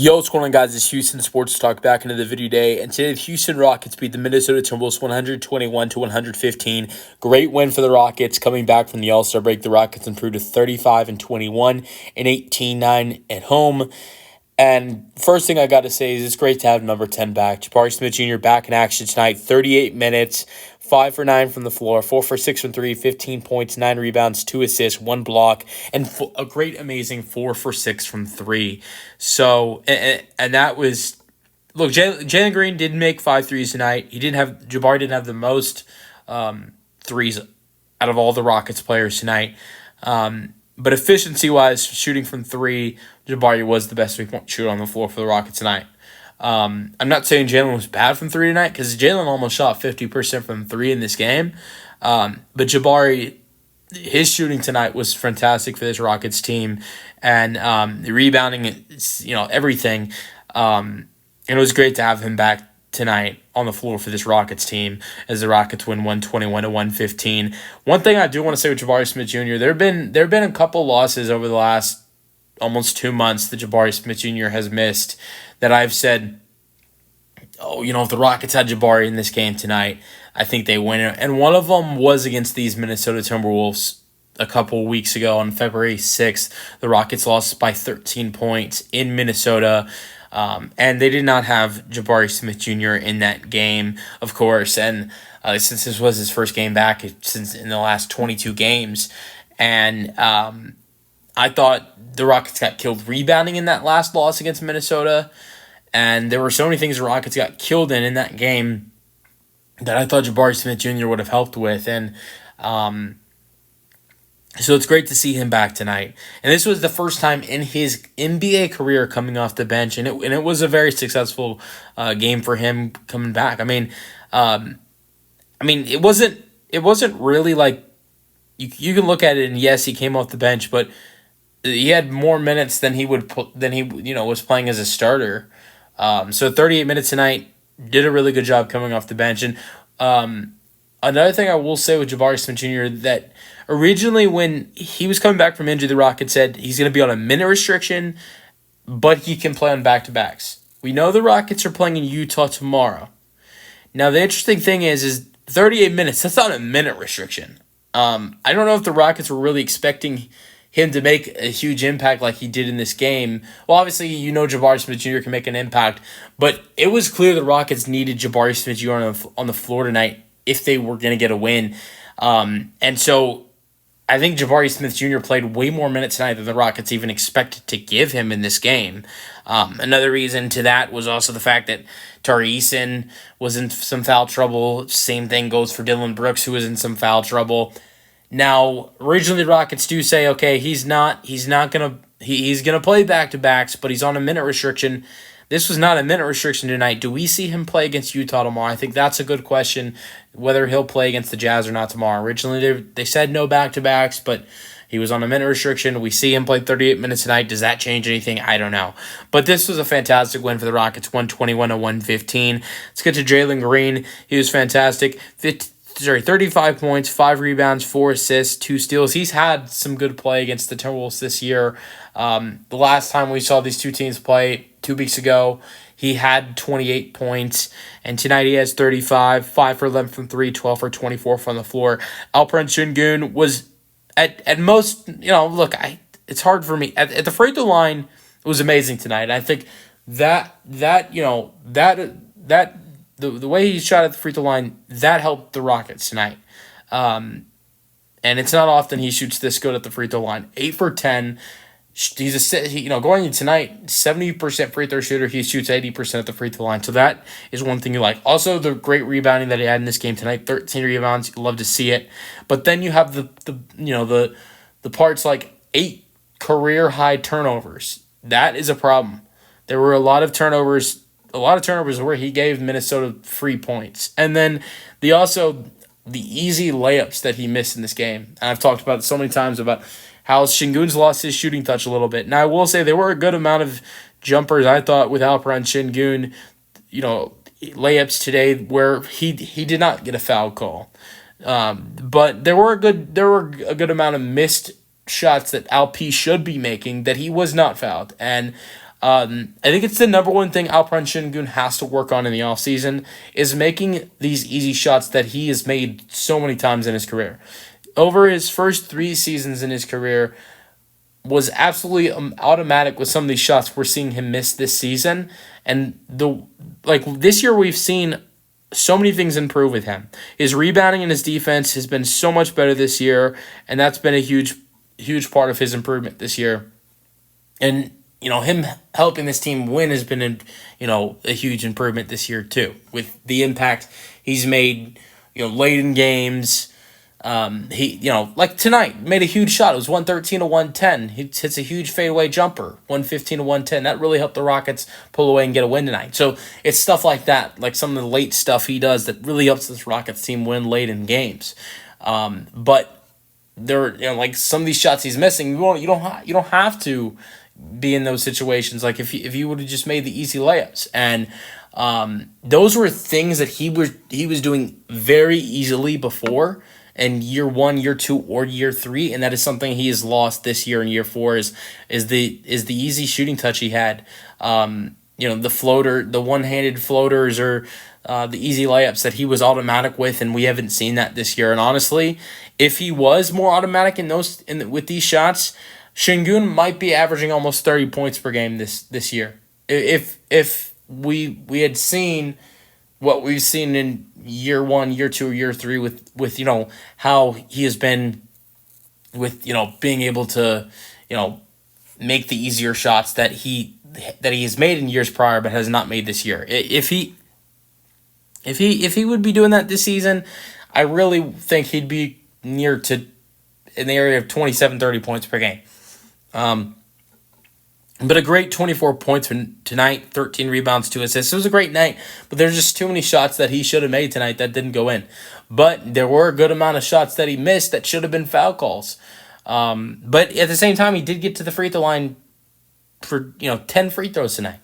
Yo, what's going on, guys? It's Houston Sports Talk back into the video day, and today the Houston Rockets beat the Minnesota Timberwolves 121-115. Great win for the Rockets. Coming back from the All-Star break, the Rockets improved to 35-21 and 18-9 at home. And first thing I got to say is it's great to have number 10 back. Jabari Smith Jr. back in action tonight, 38 minutes, 5 for 9 from the floor, 4 for 6 from 3, 15 points, 9 rebounds, 2 assists, 1 block, and a great, amazing 4 for 6 from 3. So, and that was, look, Jalen Green did make 5 threes tonight. Jabari didn't have the most threes out of all the Rockets players tonight. But efficiency-wise, shooting from 3, Jabari was the best three-point shooter on the floor for the Rockets tonight. I'm not saying Jalen was bad from 3 tonight, because Jalen almost shot 50% from 3 in this game. But Jabari, his shooting tonight was fantastic for this Rockets team, and the rebounding, everything. And it was great to have him back tonight on the floor for this Rockets team as the Rockets win 121-115. One thing I do want to say with Jabari Smith Jr., there have been a couple losses over the last almost 2 months that Jabari Smith Jr. has missed that I've said, if the Rockets had Jabari in this game tonight, I think they win it. And one of them was against these Minnesota Timberwolves a couple weeks ago on February 6th. The Rockets lost by 13 points in Minnesota. And they did not have Jabari Smith Jr. in that game, of course. And since this was his first game back since in the last 22 games, and I thought the Rockets got killed rebounding in that last loss against Minnesota, and there were so many things the Rockets got killed in that game that I thought Jabari Smith Jr. would have helped with, and so it's great to see him back tonight. And this was the first time in his NBA career coming off the bench, and it was a very successful game for him coming back. It wasn't really like you can look at it and yes, he came off the bench, but he had more minutes than he was playing as a starter. So 38 minutes tonight, did a really good job coming off the bench. And another thing I will say with Jabari Smith Jr. that originally when he was coming back from injury, the Rockets said he's going to be on a minute restriction, but he can play on back-to-backs. We know the Rockets are playing in Utah tomorrow. Now, the interesting thing is 38 minutes, that's not a minute restriction. I don't know if the Rockets were really expecting him to make a huge impact like he did in this game. Well, obviously, Jabari Smith Jr. can make an impact, but it was clear the Rockets needed Jabari Smith Jr. on the floor tonight if they were going to get a win. And so I think Jabari Smith Jr. played way more minutes tonight than the Rockets even expected to give him in this game. Another reason to that was also the fact that Tari Eason was in some foul trouble. Same thing goes for Dylan Brooks, who was in some foul trouble. Now, originally the Rockets do say, okay, he's gonna play back-to-backs, but he's on a minute restriction. This was not a minute restriction tonight. Do we see him play against Utah tomorrow? I think that's a good question, whether he'll play against the Jazz or not tomorrow. Originally, they said no back-to-backs, but he was on a minute restriction. We see him play 38 minutes tonight. Does that change anything? I don't know. But this was a fantastic win for the Rockets, 121-115. Let's get to Jalen Green. He was fantastic. 35 points, 5 rebounds, 4 assists, 2 steals. He's had some good play against the Timberwolves this year. The last time we saw these two teams play 2 weeks ago, he had 28 points, and tonight he has 35, 5 for 11 from 3, 12 for 24 from the floor. Alperen Sengun was at most, it's hard for me. At the free throw line, it was amazing tonight. And I think the way he shot at the free throw line, that helped the Rockets tonight. And it's not often he shoots this good at the free throw line. 8 for 10. Going in tonight, 70% free throw shooter. He shoots 80% at the free throw line. So that is one thing you like. Also, the great rebounding that he had in this game tonight. 13 rebounds. You love to see it. But then you have the parts like 8 career high turnovers. That is a problem. There were a lot of turnovers where he gave Minnesota free points. And then the easy layups that he missed in this game. And I've talked about it so many times about how Sengun's lost his shooting touch a little bit. Now, I will say there were a good amount of jumpers, I thought, with Alperen Sengun, layups today where he did not get a foul call. But there were a good amount of missed shots that Alp should be making that he was not fouled. And I think it's the number one thing Alperen Şengün has to work on in the offseason is making these easy shots that he has made so many times in his career. Over his first 3 seasons in his career, was absolutely automatic with some of these shots we're seeing him miss this season. And this year we've seen so many things improve with him. His rebounding and his defense has been so much better this year, and that's been a huge part of his improvement this year. And him helping this team win has been a huge improvement this year too, with the impact he's made, late in games. He, like tonight, made a huge shot. It was 113 to 110. He hits a huge fadeaway jumper, 115 to 110. That really helped the Rockets pull away and get a win tonight. So it's stuff like that, like some of the late stuff he does that really helps this Rockets team win late in games. But there, like some of these shots he's missing, you don't have to be in those situations. Like if you would have just made the easy layups, and those were things that he was doing very easily before in year 1, year 2, or year 3, and that is something he has lost this year in year 4 is the easy shooting touch he had. The floater, the one-handed floaters, or the easy layups that he was automatic with, and we haven't seen that this year. And honestly, if he was more automatic with these shots, Şengün might be averaging almost 30 points per game this year. If we had seen what we've seen in year 1, year 2, year 3 with how he has been with being able to make the easier shots that he has made in years prior but has not made this year. If he would be doing that this season, I really think he'd be near to in the area of 27, 30 points per game. But a great 24 points tonight, 13 rebounds, 2 assists. It was a great night, but there's just too many shots that he should have made tonight that didn't go in. But there were a good amount of shots that he missed that should have been foul calls. But at the same time, he did get to the free throw line for 10 free throws tonight.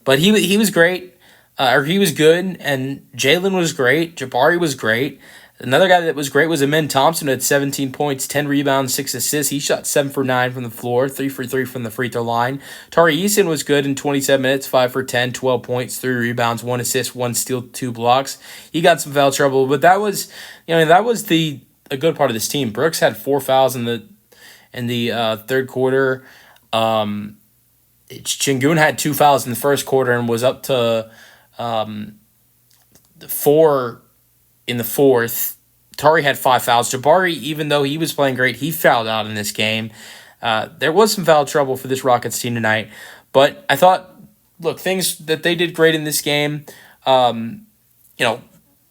But he was great, or he was good, and Jalen was great. Jabari was great. Another guy that was great was Amen Thompson, who had 17 points, 10 rebounds, 6 assists. He shot 7 for 9 from the floor, 3 for 3 from the free throw line. Tari Eason was good in 27 minutes, 5 for 10, 12 points, 3 rebounds, 1 assist, 1 steal, 2 blocks. He got some foul trouble, but that was a good part of this team. Brooks had 4 fouls in the third quarter. Şengün had 2 fouls in the first quarter and was up to 4 in the fourth. Tari had 5 fouls. Jabari, even though he was playing great, he fouled out in this game. There was some foul trouble for this Rockets team tonight. But I thought, things that they did great in this game, were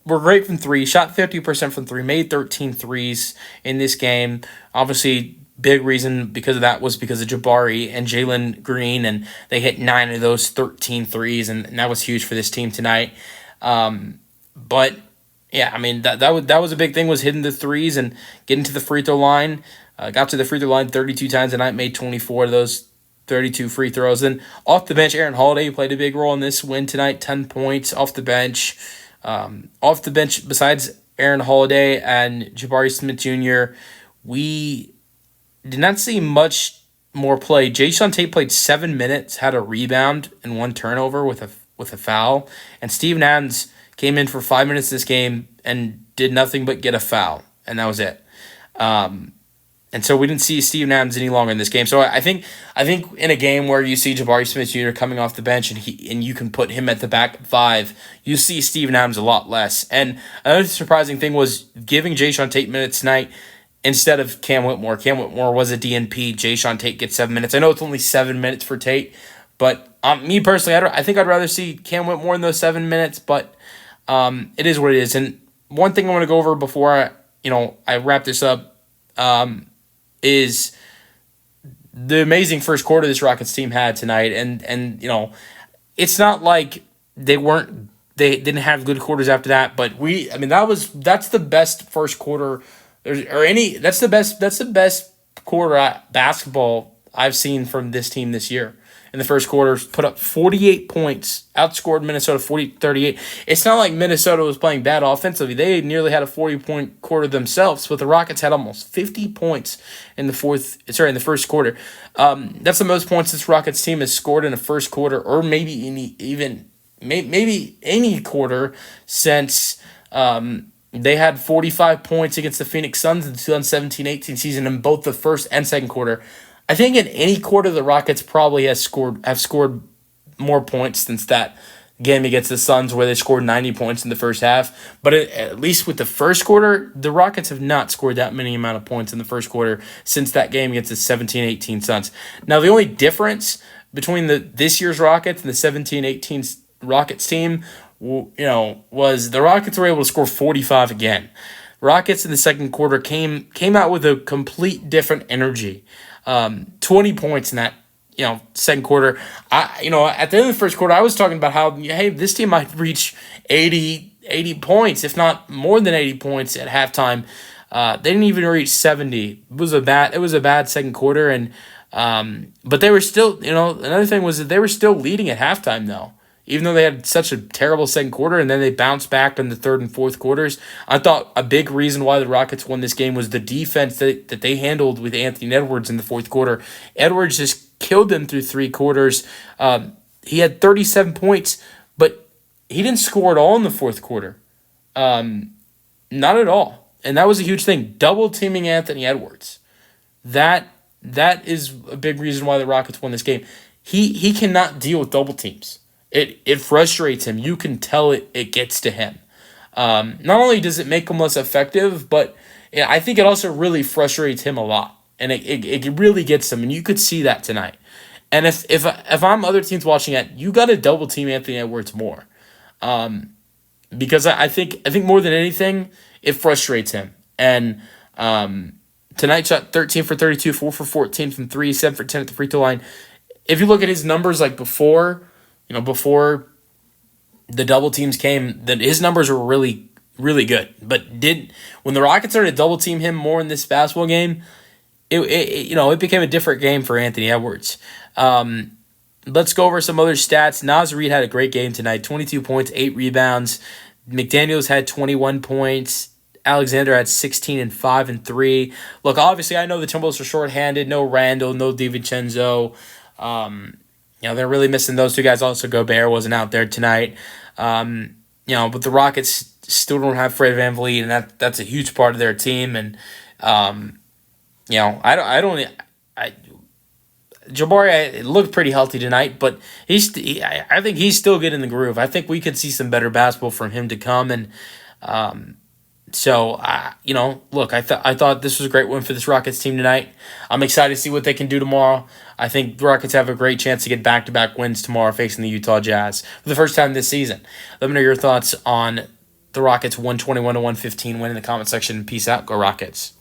great from 3. Shot 50% from 3. Made 13 threes in this game. Obviously, big reason because of that was because of Jabari and Jalen Green, and they hit 9 of those 13 threes, and that was huge for this team tonight. But yeah, I mean that was a big thing, was hitting the threes and getting to the free throw line. Got to the free throw line 32 times tonight, made 24 of those 32 free throws. Then off the bench, Aaron Holiday played a big role in this win tonight. 10 points off the bench. Off the bench, besides Aaron Holiday and Jabari Smith Jr., we did not see much more play. Jae'Sean Tate played 7 minutes, had a rebound and 1 turnover with a foul, and Steven Adams came in for 5 minutes this game and did nothing but get a foul, and that was it. And so we didn't see Steven Adams any longer in this game. So I think in a game where you see Jabari Smith Jr. coming off the bench and you can put him at the back 5, you see Steven Adams a lot less. And another surprising thing was giving Jae'Sean Tate minutes tonight instead of Cam Whitmore. Cam Whitmore was a DNP. Jae'Sean Tate gets 7 minutes. I know it's only 7 minutes for Tate, but me personally, I think I'd rather see Cam Whitmore in those 7 minutes, but it is what it is. And one thing I want to go over before I wrap this up is the amazing first quarter this Rockets team had tonight. And it's not like they didn't have good quarters after that, but that's the best first quarter that's the best quarter at basketball I've seen from this team this year. in the first quarter, put up 48 points, outscored Minnesota 40-38. It's not like Minnesota was playing bad offensively. They nearly had a 40-point quarter themselves, but the Rockets had almost 50 points in the first quarter. That's the most points this Rockets team has scored in a first quarter, or maybe any quarter since they had 45 points against the Phoenix Suns in the 2017-18 season in both the first and second quarter. I think in any quarter the Rockets probably have scored more points since that game against the Suns where they scored 90 points in the first half. But at least with the first quarter, the Rockets have not scored that many amount of points in the first quarter since that game against the 17-18 Suns. Now, the only difference between this year's Rockets and the 17-18 Rockets team, was the Rockets were able to score 45 again. Rockets in the second quarter came out with a complete different energy. 20 points in that second quarter. At the end of the first quarter, I was talking about how, hey, this team might reach 80 points, if not more than 80 points at halftime. They didn't even reach 70. It was a bad second quarter, and but they were still, another thing was that they were still leading at halftime though. Even though they had such a terrible second quarter and then they bounced back in the third and fourth quarters, I thought a big reason why the Rockets won this game was the defense that they handled with Anthony Edwards in the fourth quarter. Edwards just killed them through three quarters. He had 37 points, but he didn't score at all in the fourth quarter. Not at all. And that was a huge thing. Double teaming Anthony Edwards. That is a big reason why the Rockets won this game. He cannot deal with double teams. It frustrates him. You can tell it gets to him. Not only does it make him less effective, but I think it also really frustrates him a lot. And it really gets him. And you could see that tonight. And if I'm other teams watching it, you got to double team Anthony Edwards more. Because I think more than anything, it frustrates him. And tonight shot 13 for 32, 4 for 14 from 3, 7 for 10 at the free throw line. If you look at his numbers like before the double teams came, that his numbers were really, really good. But when the Rockets started to double team him more in this basketball game, it became a different game for Anthony Edwards. Let's go over some other stats. Naz Reid had a great game tonight, 22 points, 8 rebounds. McDaniels had 21 points. Alexander had 16 and 5 and 3. Look, obviously, I know the Timberwolves are shorthanded. No Randall, no DiVincenzo. They're really missing those two guys. Also, Gobert wasn't out there tonight. But the Rockets still don't have Fred VanVleet, and that's a huge part of their team. And Jabari looked pretty healthy tonight, but I think he's still getting the groove. I think we could see some better basketball from him to come, and look, I thought this was a great win for this Rockets team tonight. I'm excited to see what they can do tomorrow. I think the Rockets have a great chance to get back-to-back wins tomorrow facing the Utah Jazz for the first time this season. Let me know your thoughts on the Rockets 121-115 win in the comment section. Peace out. Go Rockets.